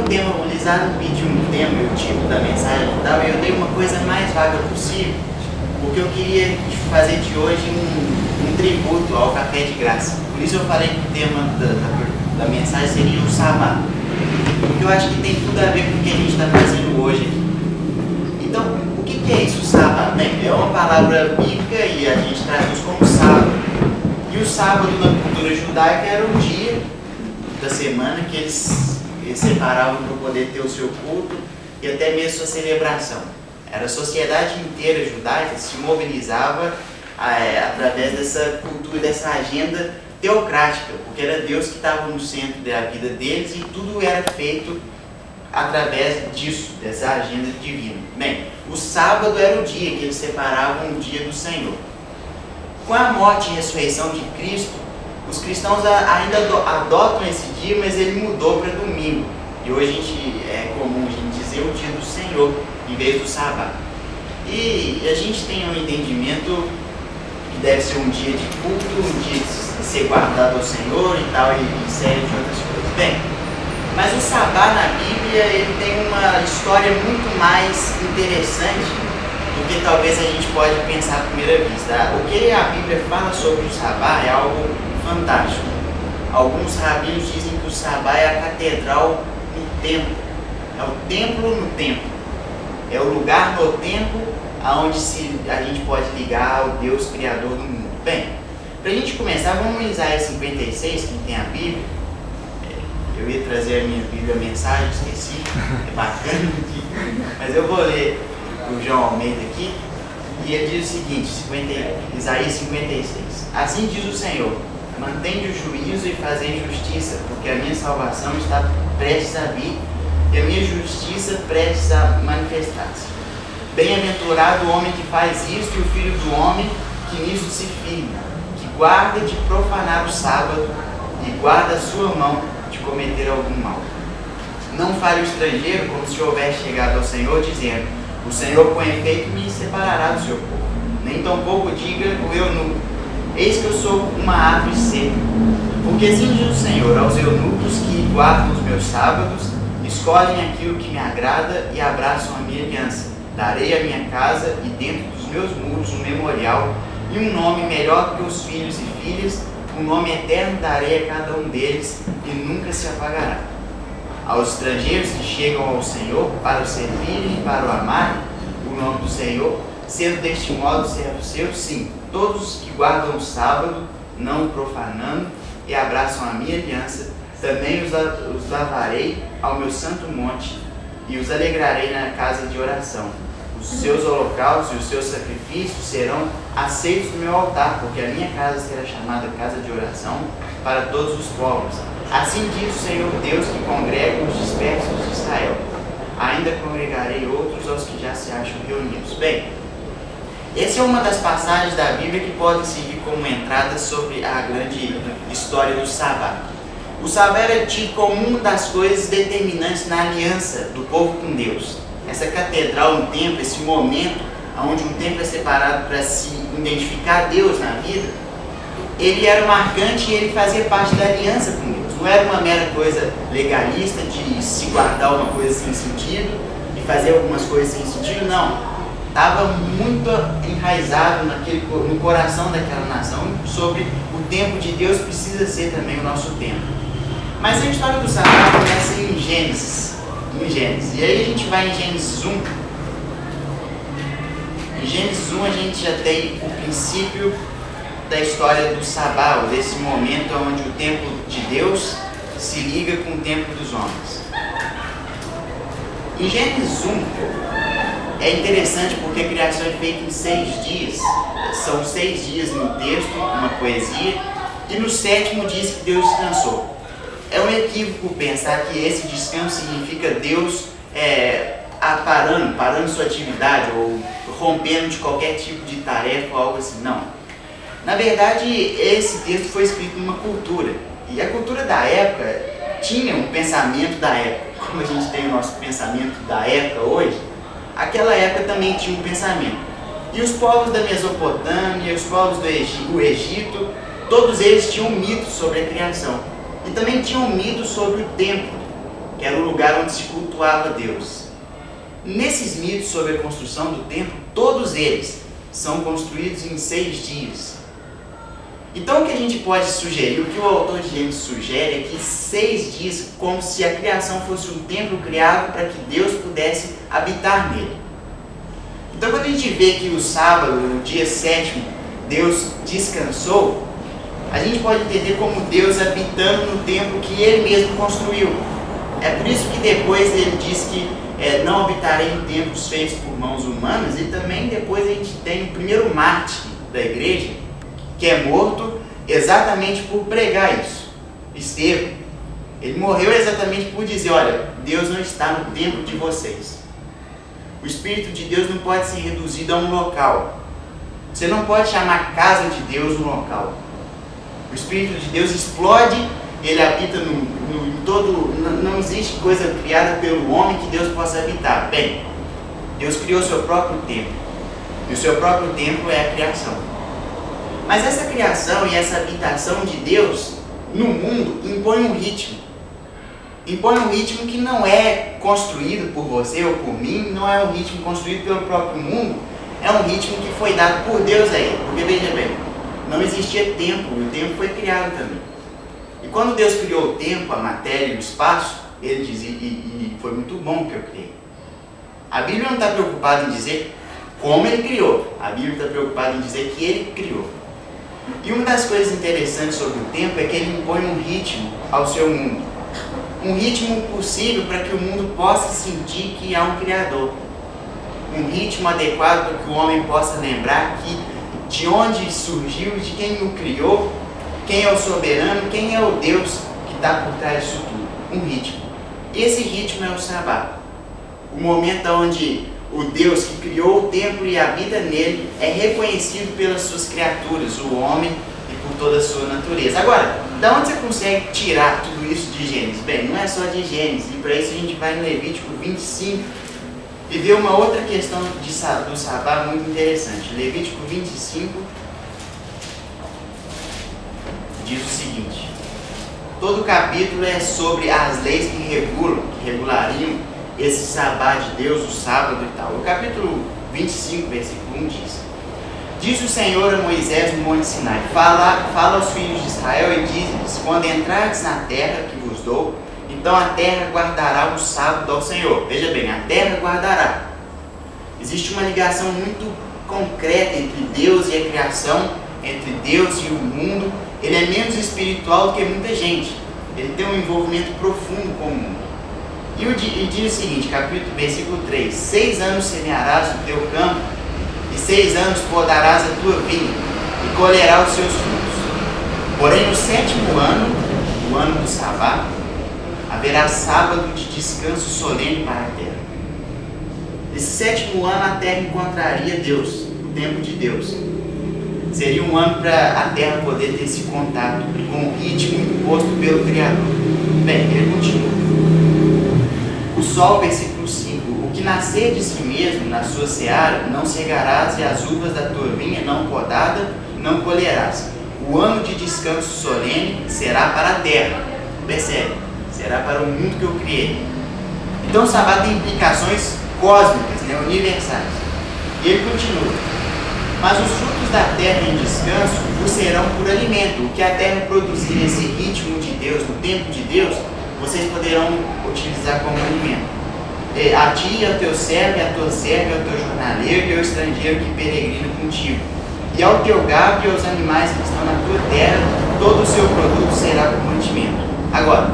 tema, o Lisado pediu um tema, o título da mensagem e tal, e eu dei uma coisa mais vaga possível, porque eu queria fazer de hoje um tributo ao Café de Graça. Por isso eu falei que o tema da mensagem seria o sábado, porque eu acho que tem tudo a ver com o que a gente está fazendo hoje aqui. Então, o que é isso, sábado? Bem, é uma palavra bíblica e a gente traduz como sábado. E o sábado na cultura judaica era um dia da semana que eles separavam para poder ter o seu culto e até mesmo sua celebração. Era a sociedade inteira judaica que se mobilizava através dessa cultura, dessa agenda teocrática, porque era Deus que estava no centro da vida deles e tudo era feito através disso, dessa agenda divina. Bem, o sábado era o dia que eles separavam o dia do Senhor. Com a morte e ressurreição de Cristo, os cristãos ainda adotam esse dia, mas ele mudou para domingo. E hoje é comum a gente dizer o dia do Senhor, em vez do sábado. E a gente tem um entendimento que deve ser um dia de culto, um dia de ser guardado ao Senhor e tal, e série de outras coisas. Bem, mas o sabá na Bíblia, ele tem uma história muito mais interessante do que talvez a gente pode pensar à primeira vista. O que a Bíblia fala sobre o sabá é algo fantástico. Alguns rabinos dizem que o sabá é a catedral no templo. É o templo no templo. É o lugar no templo onde a gente pode ligar ao Deus Criador do mundo. Bem, para a gente começar, vamos em Isaías 56, quem tem a Bíblia. Eu ia trazer a minha Bíblia, a mensagem, esqueci. É bacana aqui. Mas eu vou ler o João Almeida aqui. E ele diz o seguinte, Isaías 56. Assim diz o Senhor: mantende o juízo e fazei justiça, porque a minha salvação está prestes a vir e a minha justiça prestes a manifestar-se. Bem-aventurado o homem que faz isto e o filho do homem que nisso se firma, que guarda de profanar o sábado e guarda a sua mão de cometer algum mal. Não fale o estrangeiro como se houvesse chegado ao Senhor, dizendo: o Senhor com efeito me separará do seu povo. Nem tampouco diga o eunuco: eis que eu sou uma árvore seca. Porque assim diz o Senhor aos eunucos que guardam os meus sábados, escolhem aquilo que me agrada e abraçam a minha aliança. Darei à minha casa e dentro dos meus muros um memorial e um nome melhor que os filhos e filhas, um nome eterno darei a cada um deles e nunca se apagará. Aos estrangeiros que chegam ao Senhor para o servirem e para o amarem, o nome do Senhor, sendo deste modo servo seu, sim, todos os que guardam o sábado, não o profanando, e abraçam a minha aliança, também os lavarei ao meu santo monte e os alegrarei na casa de oração. Os seus holocaustos e os seus sacrifícios serão aceitos no meu altar, porque a minha casa será chamada casa de oração para todos os povos. Assim diz o Senhor Deus que congrega os dispersos de Israel. Ainda congregarei outros aos que já se acham reunidos. Bem, essa é uma das passagens da Bíblia que podem servir como entrada sobre a grande história do sábado. O sábado era tido como uma das coisas determinantes na aliança do povo com Deus. Essa catedral no templo, esse momento onde um templo é separado para se identificar a Deus na vida, ele era marcante e ele fazia parte da aliança com Deus. Não era uma mera coisa legalista de se guardar uma coisa sem sentido e fazer algumas coisas sem sentido, não. Estava muito enraizado no coração daquela nação sobre o tempo de Deus precisa ser também o nosso tempo. Mas a história do sábado começa em Gênesis. E aí a gente vai em Gênesis 1. Em Gênesis 1 a gente já tem o princípio da história do sábado, desse momento onde o tempo de Deus se liga com o tempo dos homens. Em Gênesis 1 é interessante porque a criação é feita em 6 dias. São 6 dias no texto, uma poesia, e no 7º diz que Deus descansou. É um equívoco pensar que esse descanso significa Deus parando sua atividade ou rompendo de qualquer tipo de tarefa ou algo assim. Não. Na verdade, esse texto foi escrito numa cultura. E a cultura da época tinha um pensamento da época. Como a gente tem o nosso pensamento da época hoje, aquela época também tinha um pensamento. E os povos da Mesopotâmia, os povos do Egito, todos eles tinham um mito sobre a criação. E também tinha um mito sobre o templo. que era o lugar onde se cultuava Deus. Nesses mitos sobre a construção do templo, todos eles são construídos em 6 dias. Então o que a gente pode sugerir, o que o autor de Gênesis sugere é que 6 dias, como se a criação fosse um templo criado para que Deus pudesse habitar nele. Então quando a gente vê que o sábado, no dia 7º, Deus descansou, a gente pode entender como Deus habitando no templo que Ele mesmo construiu. É por isso que depois Ele diz que não habitarei em templos feitos por mãos humanas, e também depois a gente tem o primeiro mártir da igreja, que é morto exatamente por pregar isso, Estevão. Ele morreu exatamente por dizer, olha, Deus não está no templo de vocês. O Espírito de Deus não pode ser reduzido a um local. Você não pode chamar a casa de Deus um local. O Espírito de Deus explode, ele habita em todo... Não existe coisa criada pelo homem que Deus possa habitar. Bem, Deus criou seu próprio templo. E o seu próprio templo é a criação. Mas essa criação e essa habitação de Deus no mundo impõe um ritmo. Impõe um ritmo que não é construído por você ou por mim, não é um ritmo construído pelo próprio mundo, é um ritmo que foi dado por Deus a ele. Porque veja bem, não existia tempo, e o tempo foi criado também. E quando Deus criou o tempo, a matéria e o espaço, ele dizia, e foi muito bom que eu criei. A Bíblia não está preocupada em dizer como ele criou, a Bíblia está preocupada em dizer que ele criou. E uma das coisas interessantes sobre o tempo é que ele impõe um ritmo ao seu mundo. Um ritmo possível para que o mundo possa sentir que há um Criador. Um ritmo adequado para que o homem possa lembrar que de onde surgiu, de quem o criou, quem é o soberano, quem é o Deus que está por trás disso tudo. Um ritmo. Esse ritmo é o Sabá. O momento onde o Deus que criou o templo e habita nele é reconhecido pelas suas criaturas, o homem e por toda a sua natureza. Agora, da onde você consegue tirar tudo isso de Gênesis? Bem, não é só de Gênesis, e para isso a gente vai no Levítico 25 e ver uma outra questão do Sabá muito interessante. Levítico 25 diz o seguinte: todo o capítulo é sobre as leis que regulariam esse Sabá de Deus, o sábado e tal. O capítulo 25, versículo 1 diz: diz o Senhor a Moisés no Monte Sinai, fala aos filhos de Israel e diz-lhes, quando entrardes na terra que vos dou, então a terra guardará o sábado ao Senhor. Veja bem, a terra guardará. Existe uma ligação muito concreta entre Deus e a criação, entre Deus e o mundo. Ele é menos espiritual do que muita gente. Ele tem um envolvimento profundo com o mundo. E diz o seguinte, versículo 3: 6 anos semearás o teu campo, e 6 anos podarás a tua vinha, e colherás os seus frutos. Porém, no 7º ano, o ano do Sabá, haverá sábado de descanso solene para a terra. Esse 7º ano a terra encontraria Deus, o tempo de Deus. Seria um ano para a terra poder ter esse contato com o ritmo imposto pelo Criador. Bem, ele continua. O sol, versículo 5: o que nascer de si mesmo na sua seara, não cegarás, e as uvas da tua vinha não podada, não colherás. O ano de descanso solene será para a terra. Percebe? Será para o mundo que eu criei. Então o Sabá tem implicações cósmicas, universais. E ele continua: mas os frutos da terra em descanso vos serão por alimento. O que a terra produzir esse ritmo de Deus, no tempo de Deus, vocês poderão utilizar como alimento. A ti, ao teu servo, e a tua serva, ao teu jornaleiro e ao estrangeiro que peregrina contigo. E ao teu gado e aos animais que estão na tua terra, todo o seu produto será por mantimento. Agora,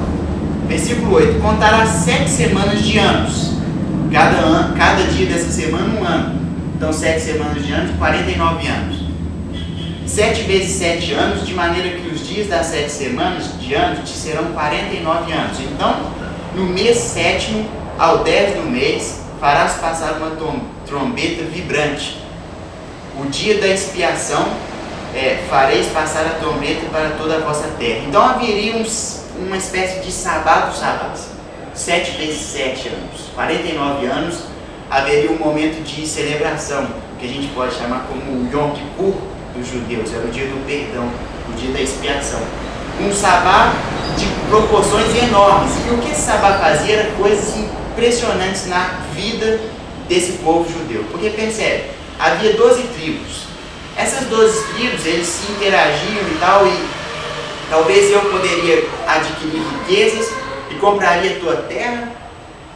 versículo 8: contará 7 semanas de anos. Cada dia dessa semana, um ano. Então, 7 semanas de anos, 49 anos. 7 vezes 7 anos, de maneira que os dias das 7 semanas de anos te serão 49 anos. Então, no mês 7º, ao 10 do mês, farás passar uma trombeta vibrante. O dia da expiação, fareis passar a trombeta para toda a vossa terra. Então, haveria uma espécie de sabá dos sabás. 7 vezes 7 anos, 49 anos, haveria um momento de celebração, que a gente pode chamar como o Yom Kippur dos judeus, é o dia do perdão, o dia da expiação. um sabá de proporções enormes. E o que esse sabá fazia era coisas impressionantes na vida desse povo judeu. Porque percebe, havia 12 tribos. Essas 12 tribos, eles se interagiam e tal, e talvez eu poderia adquirir riquezas e compraria a tua terra.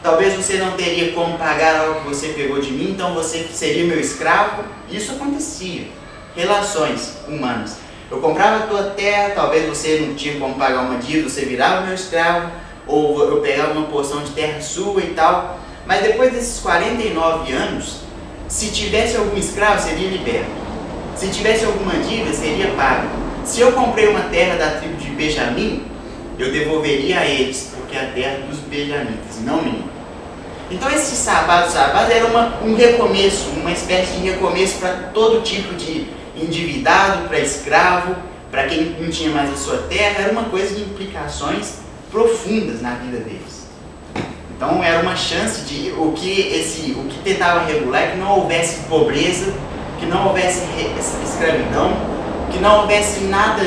Talvez você não teria como pagar algo que você pegou de mim, então você seria meu escravo. Isso acontecia. Relações humanas. Eu comprava a tua terra, talvez você não tinha como pagar uma dívida, você virava meu escravo, ou eu pegava uma porção de terra sua e tal. Mas depois desses 49 anos, se tivesse algum escravo, seria liberto. Se tivesse alguma dívida, seria pago. Se eu comprei uma terra da tribo de Benjamim, eu devolveria a eles, porque é a terra dos benjamitas, não minha. Então esse sabá era um recomeço, uma espécie de recomeço para todo tipo de endividado, para escravo, para quem não tinha mais a sua terra. Era uma coisa de implicações profundas na vida deles. Então era uma chance de o que tentava regular é que não houvesse pobreza, que não houvesse escravidão, que não houvesse nada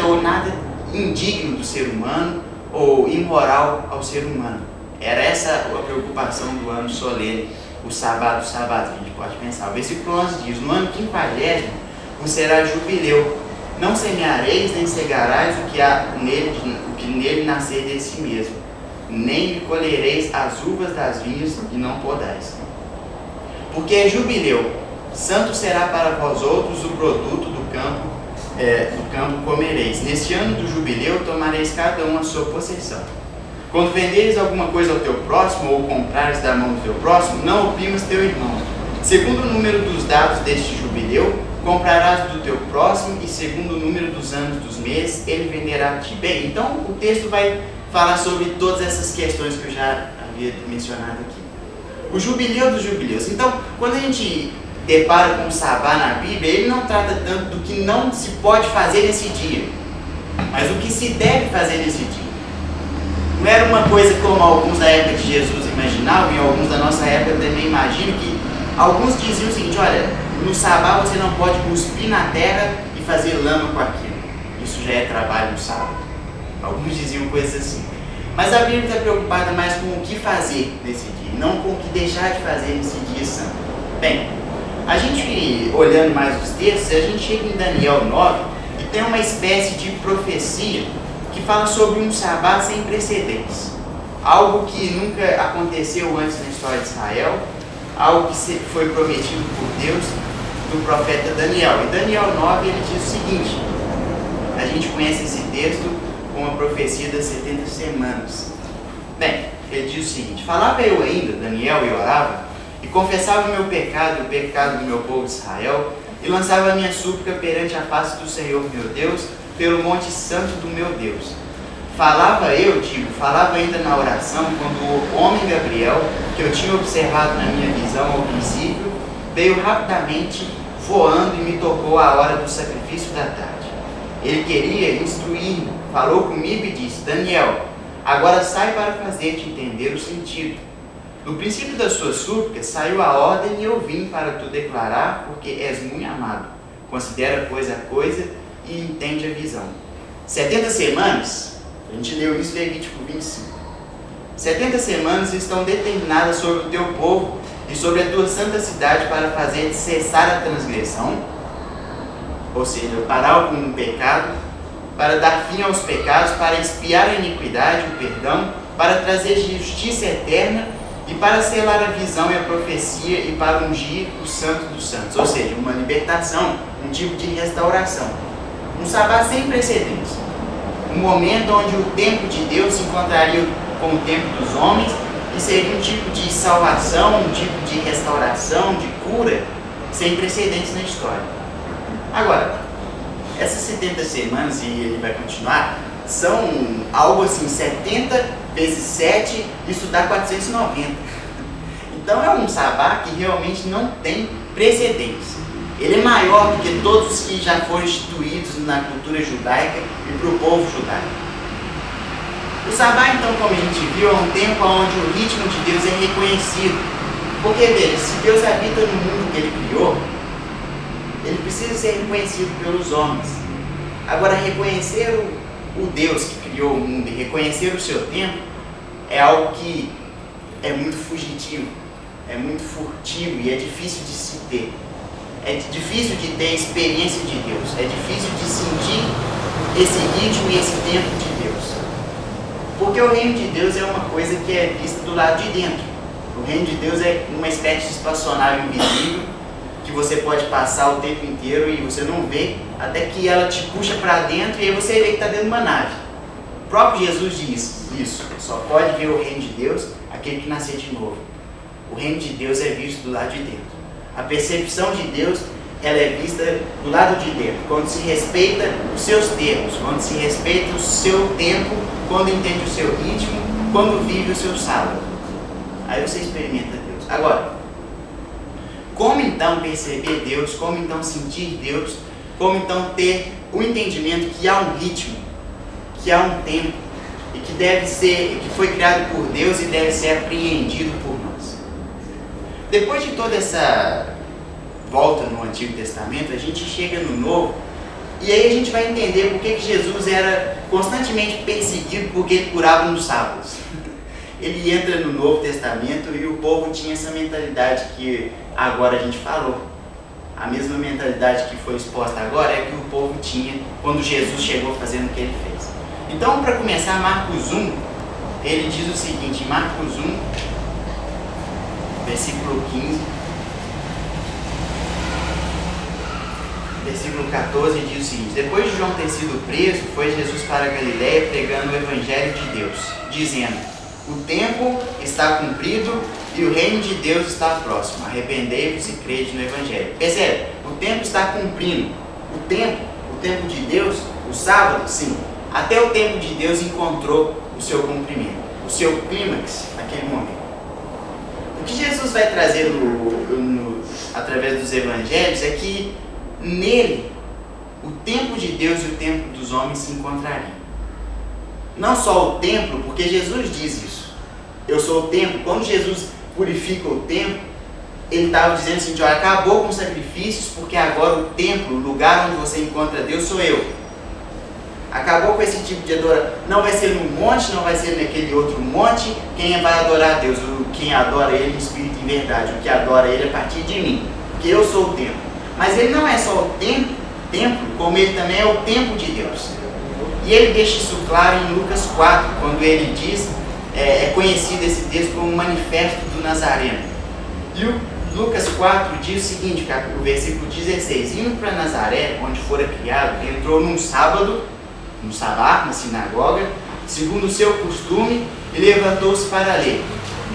indigno do ser humano ou imoral ao ser humano. Era essa a preocupação do ano solene, o sábado dos sábados, a gente pode pensar. O versículo 11 diz: no ano 50º vos será jubileu, não semeareis nem cegarás o que nele nascer de si mesmo, nem colhereis as uvas das vinhas e não podais. Porque é jubileu, santo será para vós outros o produto do campo comereis. Neste ano do jubileu tomareis cada um a sua possessão. Quando venderes alguma coisa ao teu próximo, ou comprares da mão do teu próximo, não oprimas teu irmão. Segundo o número dos dados deste jubileu, comprarás do teu próximo, e segundo o número dos anos dos meses, ele venderá a ti. Bem, então o texto vai falar sobre todas essas questões que eu já havia mencionado aqui. O jubileu dos jubileus. Então, quando a gente depara com o sabá na Bíblia, ele não trata tanto do que não se pode fazer nesse dia, mas o que se deve fazer nesse dia. Não era uma coisa como alguns da época de Jesus imaginavam, e alguns da nossa época também imaginam, que alguns diziam o seguinte: olha, no sabá você não pode cuspir na terra e fazer lama com aquilo. Isso já é trabalho no sábado. Alguns diziam coisas assim. Mas a Bíblia está preocupada mais com o que fazer nesse dia, não com o que deixar de fazer nesse dia santo. Bem, a gente, olhando mais os textos, a gente chega em Daniel 9 e tem uma espécie de profecia que fala sobre um sabá sem precedentes. Algo que nunca aconteceu antes na história de Israel, algo que foi prometido por Deus do profeta Daniel. E Daniel 9 ele diz o seguinte: a gente conhece esse texto como a profecia das 70 semanas. Bem, ele diz o seguinte: falava eu ainda, Daniel, e orava, e confessava o meu pecado e o pecado do meu povo de Israel, e lançava a minha súplica perante a face do Senhor meu Deus, pelo monte santo do meu Deus. Falava ainda na oração, quando o homem Gabriel, que eu tinha observado na minha visão ao princípio, veio rapidamente voando e me tocou à hora do sacrifício da tarde. Ele queria instruir-me, falou comigo e disse: Daniel, agora sai para fazer-te entender o sentido. No princípio das suas súplicas saiu a ordem e eu vim para tu declarar, porque és muito amado. Considera coisa a coisa e entende a visão. 70 semanas, a gente leu isso em Levítico 25. 70 semanas estão determinadas sobre o teu povo e sobre a tua santa cidade para fazer cessar a transgressão, ou seja, parar com o pecado, para dar fim aos pecados, para expiar a iniquidade, o perdão, para trazer justiça eterna e para selar a visão e a profecia e para ungir o santo dos santos, ou seja, uma libertação, um tipo de restauração. Um sabá sem precedentes. Um momento onde o tempo de Deus se encontraria com o tempo dos homens e seria um tipo de salvação, um tipo de restauração, de cura, sem precedentes na história. Agora, essas 70 semanas, e ele vai continuar, são algo assim, 70 vezes 7, isso dá 490. Então é um sabá que realmente não tem precedentes. Ele é maior do que todos os que já foram instituídos na cultura judaica e para o povo judaico. O sabá, então, como a gente viu, é um tempo onde o ritmo de Deus é reconhecido. Porque, veja, se Deus habita no mundo que Ele criou, Ele precisa ser reconhecido pelos homens. Agora, reconhecer o Deus que criou criou o mundo e reconhecer o seu tempo é algo que é muito fugitivo, é muito furtivo e é difícil de se ter. É difícil de ter a experiência de Deus, é difícil de sentir esse ritmo e esse tempo de Deus. Porque o reino de Deus é uma coisa que é vista do lado de dentro. O reino de Deus é uma espécie de espaçonave invisível que você pode passar o tempo inteiro e você não vê, até que ela te puxa para dentro e aí você vê que está dentro de uma nave. O próprio Jesus diz isso, só pode ver o reino de Deus aquele que nascer de novo. O reino de Deus é visto do lado de dentro. A percepção de Deus, ela é vista do lado de dentro, quando se respeita os seus termos, quando se respeita o seu tempo, quando entende o seu ritmo, quando vive o seu sábado. Aí você experimenta Deus. Agora, como então perceber Deus, como então sentir Deus, como então ter o entendimento que há um ritmo, que há um tempo, e que deve ser, que foi criado por Deus e deve ser apreendido por nós. Depois de toda essa volta no Antigo Testamento, a gente chega no Novo, e aí a gente vai entender por que Jesus era constantemente perseguido porque ele curava nos sábados. Ele entra no Novo Testamento e o povo tinha essa mentalidade que agora a gente falou. A mesma mentalidade que foi exposta agora é que o povo tinha quando Jesus chegou fazendo o que ele fez. Então, para começar, Marcos 1, ele diz o seguinte, Marcos 1, versículo 15, versículo 14, diz o seguinte: depois de João ter sido preso, foi Jesus para a Galiléia pregando o Evangelho de Deus, dizendo: o tempo está cumprido e o reino de Deus está próximo. Arrependei-vos e crede no Evangelho. Percebe? O tempo está cumprindo. O tempo de Deus, o sábado, sim. Até o tempo de Deus encontrou o seu cumprimento, o seu clímax naquele momento. O que Jesus vai trazer através dos Evangelhos é que nele o tempo de Deus e o tempo dos homens se encontrariam. Não só o templo, porque Jesus diz isso. Eu sou o templo. Quando Jesus purifica o templo, ele estava dizendo assim, olha, acabou com os sacrifícios, porque agora o templo, o lugar onde você encontra Deus, sou eu. Acabou com esse tipo de adoração. Não vai ser no monte, não vai ser naquele outro monte. Quem vai adorar a Deus? Quem adora Ele em espírito e em verdade. O que adora Ele a partir de mim. Porque eu sou o templo. Mas Ele não é só o templo, como Ele também é o templo de Deus. E Ele deixa isso claro em Lucas 4, quando Ele diz, é conhecido esse texto como o manifesto do Nazareno. E o Lucas 4 diz o seguinte, o versículo 16: indo para Nazaré, onde fora criado, entrou num sábado, no sabá, na sinagoga, segundo o seu costume, e levantou-se para ler.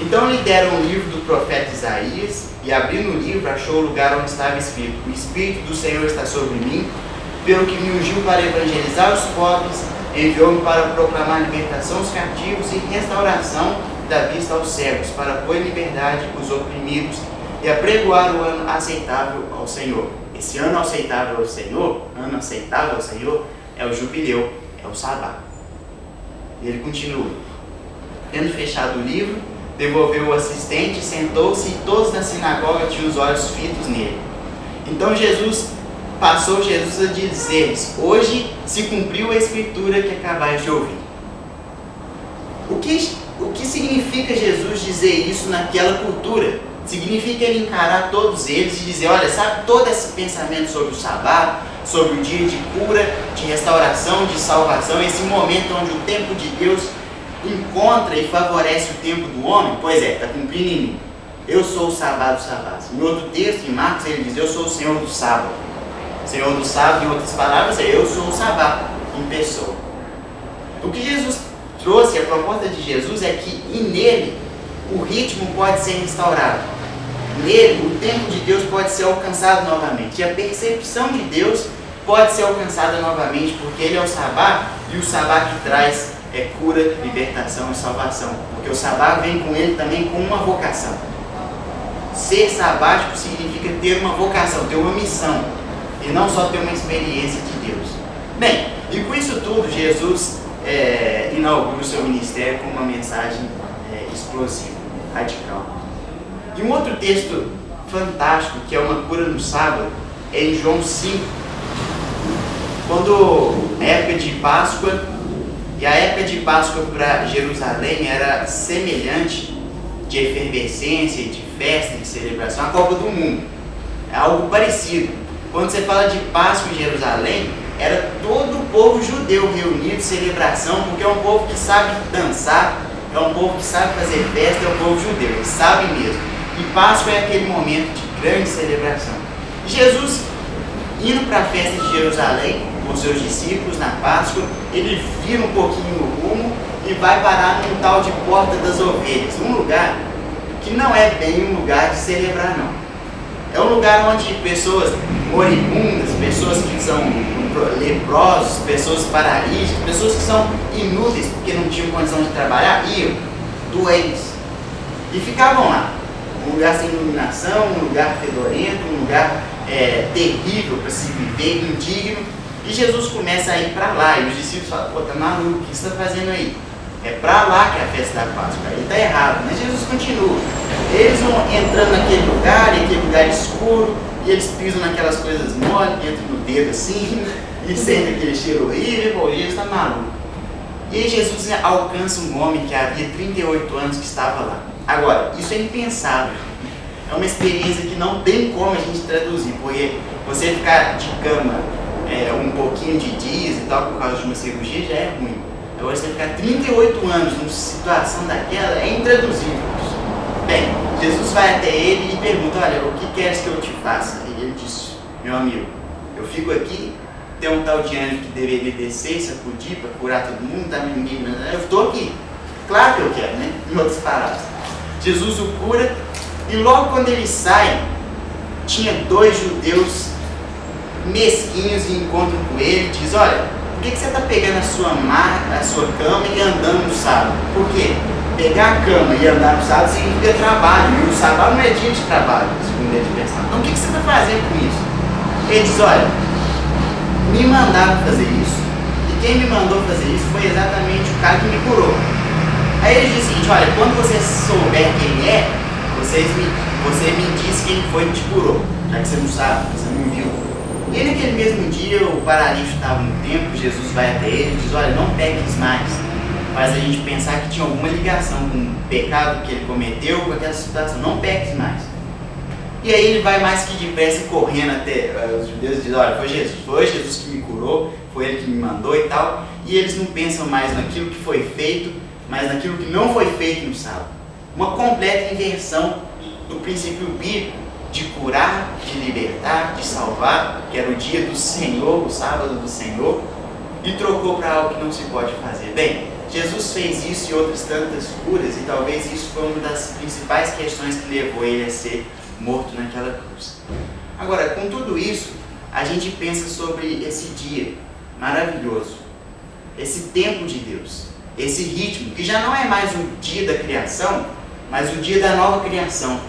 Então lhe deram o livro do profeta Isaías, e abrindo o livro, achou o lugar onde estava escrito: o Espírito do Senhor está sobre mim, pelo que me ungiu para evangelizar os pobres, enviou-me para proclamar libertação aos cativos e restauração da vista aos cegos, para pôr em liberdade os oprimidos e apregoar o ano aceitável ao Senhor. Esse ano aceitável ao Senhor, é o jubileu, é o sabá. E ele continua. Tendo fechado o livro, devolveu o assistente, sentou-se e todos na sinagoga tinham os olhos fitos nele. Então passou Jesus a dizer-lhes: hoje se cumpriu a escritura que acabais de ouvir. O que significa Jesus dizer isso naquela cultura? Significa ele encarar todos eles e dizer: olha, sabe todo esse pensamento sobre o sabá, sobre o dia de cura, de restauração, de salvação, esse momento onde o tempo de Deus encontra e favorece o tempo do homem? Pois é, está cumprindo em mim. Eu sou o sabá dos sabás. Em outro texto, em Marcos, ele diz: eu sou o Senhor do sábado. Senhor do sábado, em outras palavras, é: eu sou o sabá em pessoa. O que Jesus trouxe, a proposta de Jesus é que nele o ritmo pode ser restaurado. Nele, o tempo de Deus pode ser alcançado novamente. E a percepção de Deus pode ser alcançada novamente, porque Ele é o sabá, e o sabá que traz cura, libertação e salvação. Porque o sabá vem com ele também com uma vocação. Ser sabático significa ter uma vocação, ter uma missão, e não só ter uma experiência de Deus. Bem, e com isso tudo, Jesus inaugura o seu ministério com uma mensagem explosiva, radical. E um outro texto fantástico, que é uma cura no sábado, é em João 5. Quando, na época de Páscoa, E a época de Páscoa para Jerusalém era semelhante de efervescência, de festa, de celebração, à Copa do Mundo. É algo parecido. Quando você fala de Páscoa em Jerusalém, era todo o povo judeu reunido, celebração, porque é um povo que sabe dançar, é um povo que sabe fazer festa, é um povo judeu, eles sabem mesmo. E Páscoa é aquele momento de grande celebração. E Jesus, indo para a festa de Jerusalém, com seus discípulos na Páscoa, ele vira um pouquinho o rumo e vai parar num tal de Porta das Ovelhas, um lugar que não é bem um lugar de celebrar, não. É um lugar onde pessoas moribundas, pessoas que são leprosos, pessoas paralíticas, pessoas que são inúteis porque não tinham condição de trabalhar, iam, doentes, e ficavam lá. Um lugar sem iluminação, um lugar fedorento, um lugar terrível para se viver, indigno. E Jesus começa a ir para lá, e os discípulos falam: pô, tá maluco, o que você está fazendo aí? É para lá que é a festa da Páscoa. Ele está errado, mas Jesus continua. Eles vão entrando naquele lugar, e aquele lugar escuro, e eles pisam naquelas coisas moles, entram no dedo assim, e sentem aquele cheiro horrível, e pô, Jesus está maluco. E aí Jesus alcança um homem que havia 38 anos que estava lá. Agora, isso é impensável. É uma experiência que não tem como a gente traduzir, porque você ficar de cama um pouquinho de dias e tal, por causa de uma cirurgia, já é ruim. Agora, você ficar 38 anos numa situação daquela, é intraduzível. Bem, Jesus vai até ele e pergunta: olha, o que queres que eu te faça? E ele diz: meu amigo, eu fico aqui, tem um tal de anjo que deveria descer, sacudir para curar todo mundo, tá ninguém, eu estou aqui. Claro que eu quero, né? Em outras palavras. Jesus o cura, e logo quando ele sai, tinha 2 judeus mesquinhos e encontram com ele e diz: olha, por que você está pegando a sua cama e andando no sábado? Por quê? Pegar a cama e andar no sábado significa trabalho, e o sábado não é dia de trabalho, segundo eles pensavam. Então o que você está fazendo com isso? Ele diz: olha, me mandaram fazer isso, e quem me mandou fazer isso foi exatamente o cara que me curou. Aí ele diz o seguinte: olha, quando você souber quem é, você me diz quem foi que te curou, já que você não sabe, você não viu. E naquele mesmo dia, o paralítico estava no templo, Jesus vai até ele e diz: olha, não peques mais. Faz a gente pensar que tinha alguma ligação com o pecado que ele cometeu, com aquela situação. Não peques mais. E aí ele vai mais que depressa correndo até os judeus e diz: olha, foi Jesus que me curou, foi ele que me mandou e tal. E eles não pensam mais naquilo que foi feito, mas naquilo que não foi feito no sábado. Uma completa inversão do princípio bíblico de curar, de libertar, de salvar, que era o dia do Senhor, o sábado do Senhor, e trocou para algo que não se pode fazer. Bem, Jesus fez isso e outras tantas curas, e talvez isso foi uma das principais questões que levou ele a ser morto naquela cruz. Agora, com tudo isso, a gente pensa sobre esse dia maravilhoso, esse tempo de Deus, esse ritmo, que já não é mais o dia da criação, mas o dia da nova criação.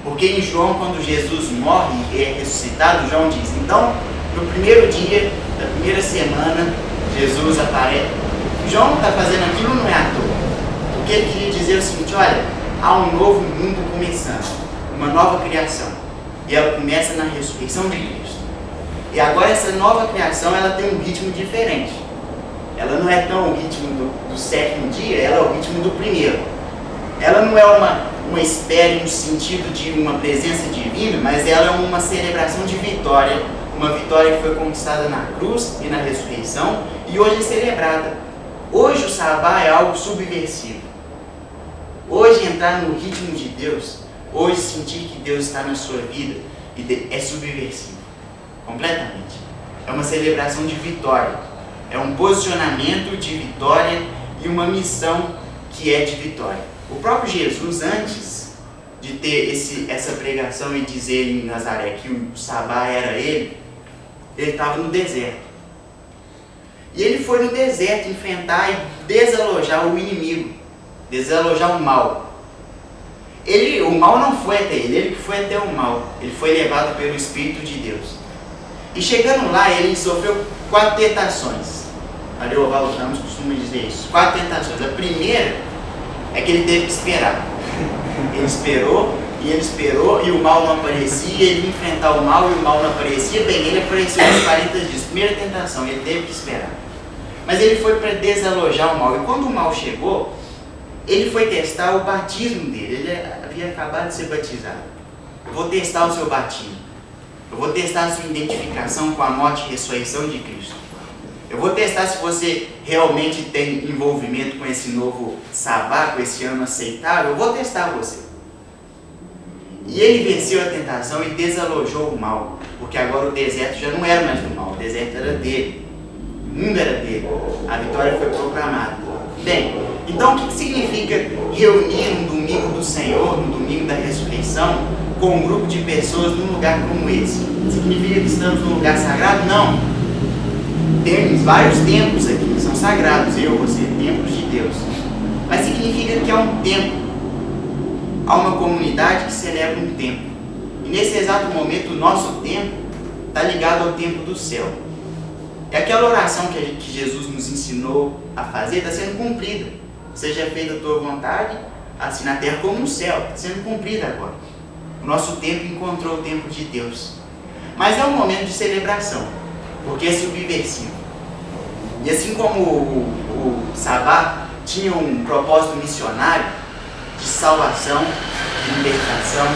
Porque em João, quando Jesus morre e é ressuscitado, João diz: então, no primeiro dia da primeira semana, Jesus aparece. João está fazendo aquilo não é à toa. O que ele queria dizer é o seguinte: olha, há um novo mundo começando, uma nova criação. E ela começa na ressurreição de Cristo. E agora essa nova criação, ela tem um ritmo diferente. Ela não é tão o ritmo do 7º dia, ela é o ritmo do primeiro. Ela não é uma espera no sentido de uma presença divina, mas ela é uma celebração de vitória, uma vitória que foi conquistada na cruz e na ressurreição, e hoje é celebrada. Hoje o sabá é algo subversivo. Hoje entrar no ritmo de Deus, hoje sentir que Deus está na sua vida, é subversivo, completamente. É uma celebração de vitória, é um posicionamento de vitória e uma missão que é de vitória. O próprio Jesus, antes de ter essa pregação e dizer em Nazaré que o sabá era ele estava no deserto. E ele foi no deserto enfrentar e desalojar o inimigo, desalojar o mal. O mal não foi até ele que foi até o mal. Ele foi levado pelo Espírito de Deus. E chegando lá, ele sofreu 4 tentações. Ariovaldo Ramos costuma dizer isso. 4 tentações. A primeira é que ele teve que esperar. Ele esperou e o mal não aparecia, ele ia enfrentar o mal e o mal não aparecia. Bem, ele apareceu nos 40 dias. Primeira tentação, ele teve que esperar. Mas ele foi para desalojar o mal. E quando o mal chegou, ele foi testar o batismo dele. Ele havia acabado de ser batizado. Eu vou testar o seu batismo. Eu vou testar a sua identificação com a morte e ressurreição de Cristo. Eu vou testar se você realmente tem envolvimento com esse novo sabá, com esse ano aceitável. Eu vou testar você. E ele venceu a tentação e desalojou o mal. Porque agora o deserto já não era mais do mal. O deserto era dele. O mundo era dele. A vitória foi proclamada. Bem, então o que significa reunir no domingo do Senhor, no domingo da ressurreição, com um grupo de pessoas num lugar como esse? Significa que estamos num lugar sagrado? Não. Temos vários templos aqui, são sagrados, eu, você, templos de Deus. Mas significa que é um templo. Há uma comunidade que celebra um templo. E nesse exato momento, o nosso templo está ligado ao templo do céu. E aquela oração que Jesus nos ensinou a fazer está sendo cumprida. Seja feita a tua vontade, assim na terra como no céu. Está sendo cumprida agora. O nosso templo encontrou o templo de Deus. Mas é um momento de celebração, porque é subversivo. E assim como o sabá tinha um propósito missionário de salvação, de libertação,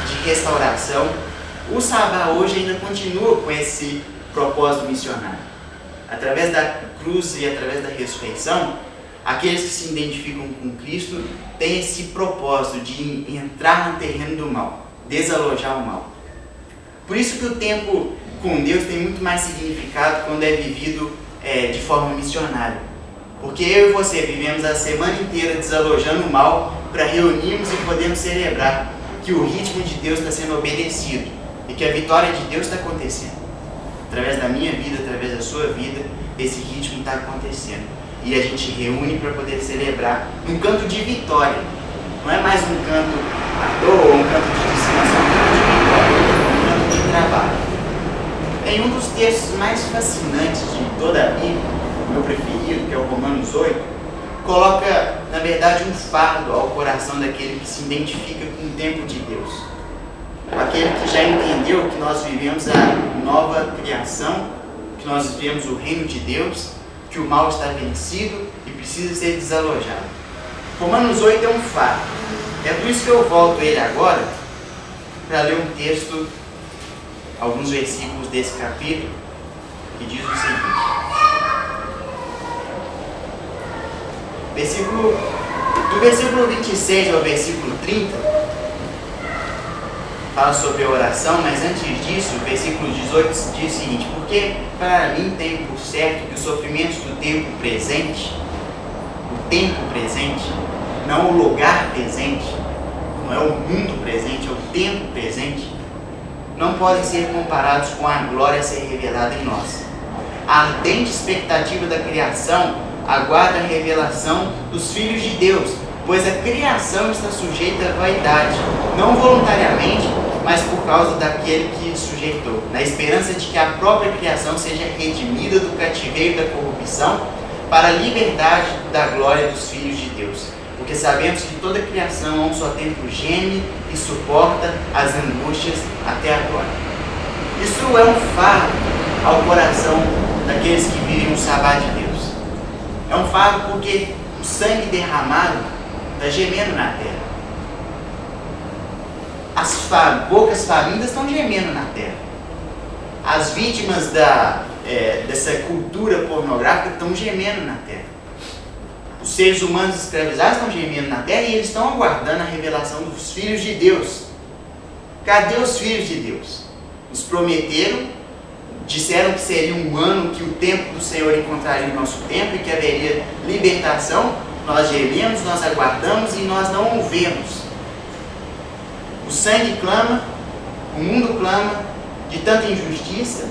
de restauração, o sabá hoje ainda continua com esse propósito missionário. Através da cruz e através da ressurreição, aqueles que se identificam com Cristo têm esse propósito de entrar no terreno do mal, desalojar o mal. Por isso que o tempo com Deus tem muito mais significado quando é vivido de forma missionária. Porque eu e você vivemos a semana inteira desalojando o mal para reunirmos e podermos celebrar que o ritmo de Deus está sendo obedecido e que a vitória de Deus está acontecendo. Através da minha vida, através da sua vida, esse ritmo está acontecendo. E a gente reúne para poder celebrar um canto de vitória. Não é mais um canto à toa ou um canto de descanso, é um canto de vitória, um canto de trabalho. Em um dos textos mais fascinantes de toda a Bíblia, o meu preferido, que é o Romanos 8, coloca, na verdade, um fardo ao coração daquele que se identifica com o templo de Deus. Aquele que já entendeu que nós vivemos a nova criação, que nós vivemos o reino de Deus, que o mal está vencido e precisa ser desalojado. Romanos 8 é um fardo. É por isso que eu volto ele agora para ler um texto, alguns versículos desse capítulo, que diz o seguinte. Do versículo 26 ao versículo 30, fala sobre a oração, mas antes disso, o versículo 18 diz o seguinte: porque para mim tenho por certo que os sofrimentos do tempo presente, não o lugar presente, não é o mundo presente, é o tempo presente, não podem ser comparados com a glória a ser revelada em nós. A ardente expectativa da criação aguarda a revelação dos filhos de Deus, pois a criação está sujeita à vaidade, não voluntariamente, mas por causa daquele que sujeitou, na esperança de que a própria criação seja redimida do cativeiro da corrupção para a liberdade da glória dos filhos de Deus. Porque sabemos que toda a criação a um só tempo geme e suporta as angústias até agora. Isso é um fardo ao coração daqueles que vivem o sabá de Deus. É um fardo porque o sangue derramado está gemendo na terra. As bocas famintas estão gemendo na terra. As vítimas dessa cultura pornográfica estão gemendo na terra. Os seres humanos escravizados estão gemendo na terra e eles estão aguardando a revelação dos filhos de Deus. Cadê os filhos de Deus? Nos prometeram, disseram que seria um ano que o tempo do Senhor encontraria o nosso tempo e que haveria libertação. Nós gememos, nós aguardamos e nós não o vemos. O sangue clama, o mundo clama de tanta injustiça,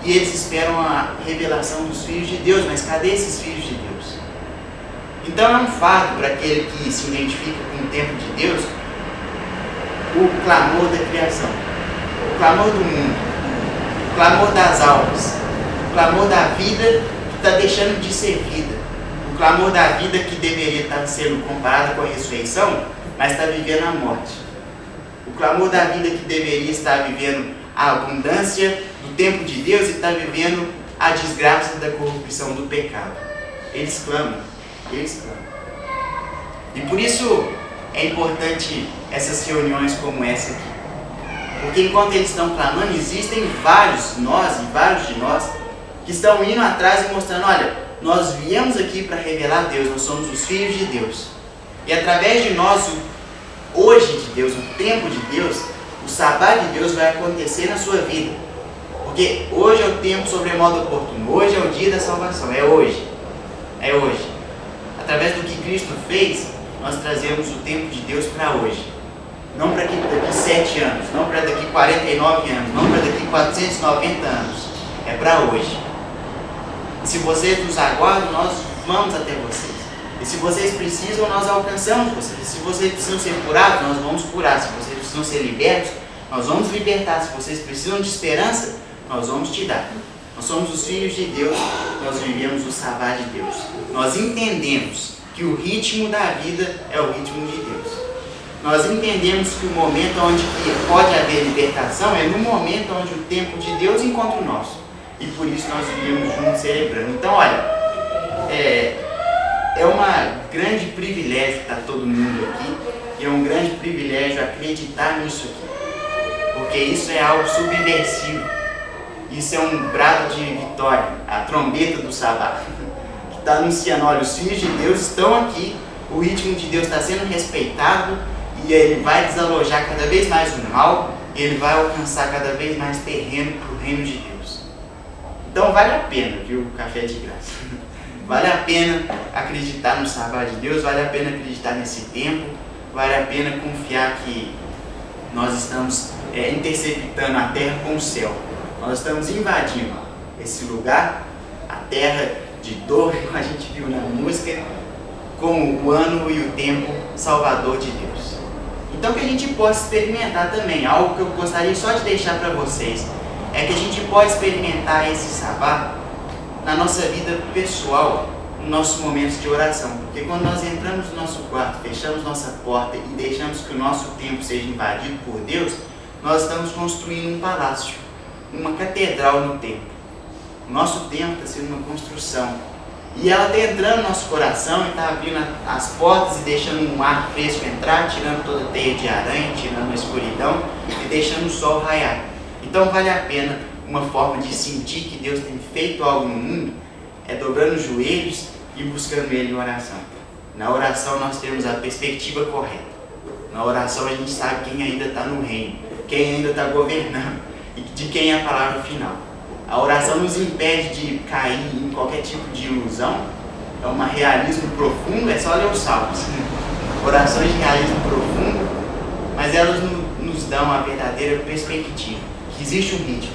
e eles esperam a revelação dos filhos de Deus. Mas cadê esses filhos de Deus? Então é um fardo para aquele que se identifica com o tempo de Deus, o clamor da criação, o clamor do mundo, o clamor das almas, o clamor da vida que está deixando de ser vida, o clamor da vida que deveria estar sendo comparada com a ressurreição, mas está vivendo a morte. O clamor da vida que deveria estar vivendo a abundância do tempo de Deus e está vivendo a desgraça da corrupção do pecado. Eles clamam, eles clamam. E por isso é importante essas reuniões como essa aqui. Porque enquanto eles estão clamando, existem vários de nós, que estão indo atrás e mostrando, olha, nós viemos aqui para revelar Deus, nós somos os filhos de Deus. E através de nós, o hoje de Deus, o tempo de Deus, o sabá de Deus vai acontecer na sua vida. Porque hoje é o tempo sobremodo oportuno, hoje é o dia da salvação, é hoje. É hoje. Através do que Cristo fez, nós trazemos o tempo de Deus para hoje. Não para daqui 7 anos, não para daqui 49 anos, não para daqui 490 anos. É para hoje. E se vocês nos aguardam, nós vamos até vocês. E se vocês precisam, nós alcançamos vocês. Se vocês precisam ser curados, nós vamos curar. Se vocês precisam ser libertos, nós vamos libertar. Se vocês precisam de esperança, nós vamos te dar. Nós somos os filhos de Deus, nós vivemos o sabá de Deus. Nós entendemos que o ritmo da vida é o ritmo de Deus. Nós entendemos que o momento onde pode haver libertação é no momento onde o tempo de Deus encontra o nosso. E por isso nós vivemos juntos celebrando. Então, olha, é um grande privilégio estar todo mundo aqui. E é um grande privilégio acreditar nisso aqui. Porque isso é algo subversivo. Isso é um brado de vitória, a trombeta do sabá. Que está anunciando, olha, os filhos de Deus estão aqui. O ritmo de Deus está sendo respeitado. E ele vai desalojar cada vez mais o mal. E ele vai alcançar cada vez mais terreno para o reino de Deus. Então vale a pena, viu, o café de graça. Vale a pena acreditar no sabá de Deus, vale a pena acreditar nesse tempo, vale a pena confiar que nós estamos interceptando a terra com o céu. Nós estamos invadindo esse lugar, a terra de dor, como a gente viu na música, como o ano e o tempo salvador de Deus. Então que a gente possa experimentar também, algo que eu gostaria só de deixar para vocês, é que a gente pode experimentar esse sabá na nossa vida pessoal, nos nossos momentos de oração. Porque quando nós entramos no nosso quarto, fechamos nossa porta e deixamos que o nosso tempo seja invadido por Deus, nós estamos construindo um palácio, uma catedral no templo. O nosso templo está sendo uma construção. E ela está entrando no nosso coração e está abrindo as portas e deixando um ar fresco entrar, tirando toda a teia de aranha, tirando a escuridão e deixando o sol raiar. Então vale a pena, uma forma de sentir que Deus tem feito algo no mundo, é dobrando os joelhos e buscando Ele em oração. Na oração nós temos a perspectiva correta. Na oração a gente sabe quem ainda está no reino, quem ainda está governando e de quem é a palavra final. A oração nos impede de cair em qualquer tipo de ilusão. É um realismo profundo, é só ler os salmos. Orações de realismo profundo, mas elas nos dão a verdadeira perspectiva, que existe um ritmo.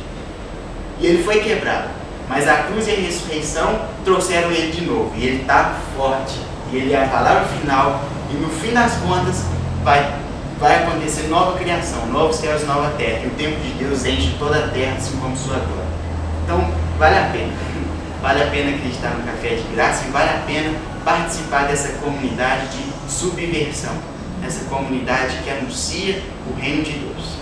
E ele foi quebrado, mas a cruz e a ressurreição trouxeram ele de novo. E ele está forte, e ele é a palavra final, e no fim das contas vai acontecer nova criação, novos céus e nova terra. E o tempo de Deus enche toda a terra, assim como sua glória. Então, vale a pena. Vale a pena acreditar no café de graça e vale a pena participar dessa comunidade de subversão, essa comunidade que anuncia o reino de Deus.